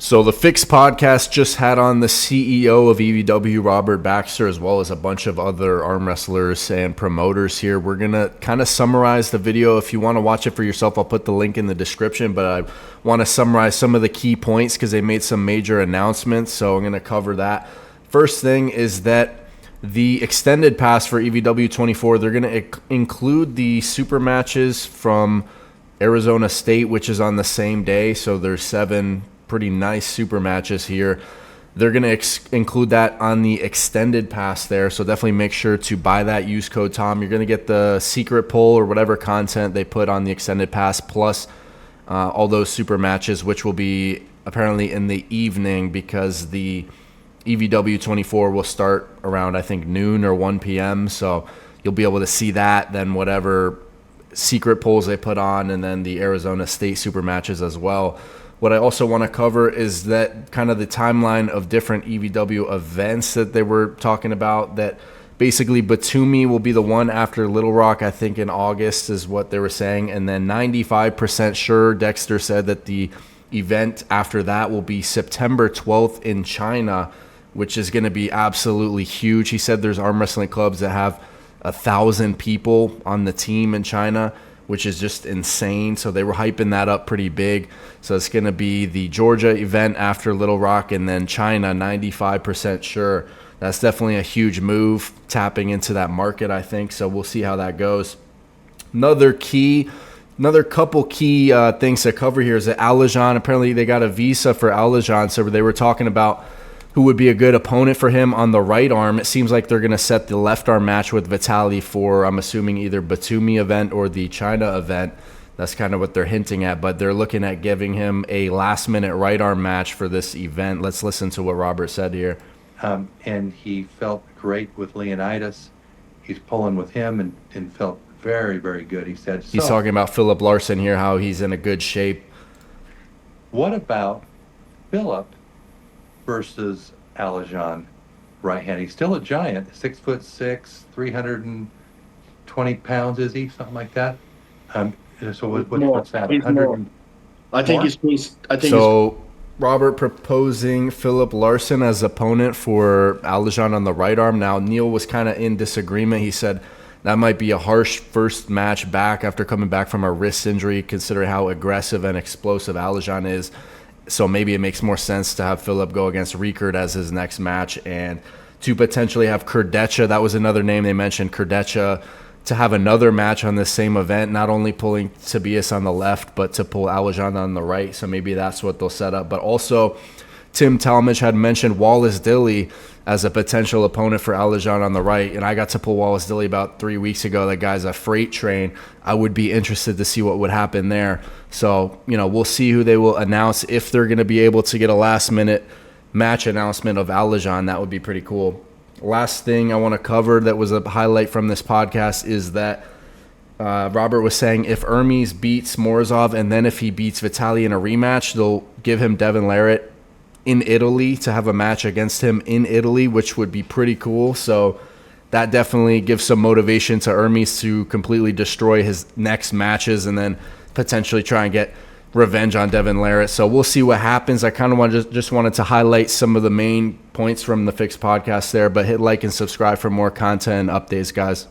So the Fix podcast just had on the CEO of EVW, Robert Baxter, as well as a bunch of other arm wrestlers and promoters here. We're going to kind of summarize the video. If you want to watch it for yourself, I'll put the link in the description, but I want to summarize some of the key points because they made some major announcements, so I'm going to cover that. First thing is that the extended pass for EVW24, they're going to include the super matches from Arizona State, which is on the same day, so there's 7 pretty nice super matches here. They're going to include that on the extended pass there, so definitely make sure to buy that. Use code TOM. You're going to get the secret poll or whatever content they put on the extended pass, plus all those super matches, which will be apparently in the evening because the EVW24 will start around, I think, noon or 1 p.m., so you'll be able to see that, then whatever secret polls they put on, and then the Arizona State super matches as well. What I also want to cover is that kind of the timeline of different EVW events that they were talking about, that basically Batumi will be the one after Little Rock, I think in August is what they were saying, and then 95% sure Dexter said that the event after that will be September 12th in China, which is going to be absolutely huge. He said there's arm wrestling clubs that have 1,000 people on the team in China, which is just insane. So they were hyping that up pretty big. So it's going to be the Georgia event after Little Rock, and then China, 95% sure. That's definitely a huge move, tapping into that market, I think. So we'll see how that goes. Another couple key things to cover here is that Alajan, apparently they got a visa for Alajan. So they were talking about who would be a good opponent for him on the right arm. It seems like they're going to set the left arm match with Vitaly for, I'm assuming, either Batumi event or the China event. That's kind of what they're hinting at, but they're looking at giving him a last-minute right arm match for this event. Let's listen to what Robert said here. And he felt great with Leonidas. He's pulling with him and felt very, very good, he said. He's talking about Philip Larson here, how he's in a good shape. What about Philip versus Alajan right hand? He's still a giant, 6'6", 320 pounds, is he? Something like that. So what's that? He's more. I think he's. Robert proposing Philip Larson as opponent for Alajan on the right arm. Now Neil was kind of in disagreement. He said that might be a harsh first match back after coming back from a wrist injury, considering how aggressive and explosive Alajan is. So maybe it makes more sense to have Philip go against Riekert as his next match, and to potentially have Kurdecha. That was another name they mentioned, Kurdecha, to have another match on this same event, not only pulling Tobias on the left, but to pull Alajan on the right. So maybe that's what they'll set up. But also, Tim Talmadge had mentioned Wallace Dilly as a potential opponent for Alajan on the right, and I got to pull Wallace Dilly about 3 weeks ago. That guy's a freight train. I would be interested to see what would happen there. So, we'll see who they will announce. If they're going to be able to get a last-minute match announcement of Alajan, that would be pretty cool. Last thing I want to cover that was a highlight from this podcast is that Robert was saying if Hermes beats Morozov and then if he beats Vitaly in a rematch, they'll give him Devin Larratt in Italy to have a match against him in Italy, which would be pretty cool. So that definitely gives some motivation to Hermes to completely destroy his next matches and then potentially try and get revenge on Devin Larratt. So we'll see what happens. I kind of just wanted to highlight some of the main points from the Fix podcast there, but hit like and subscribe for more content and updates, guys.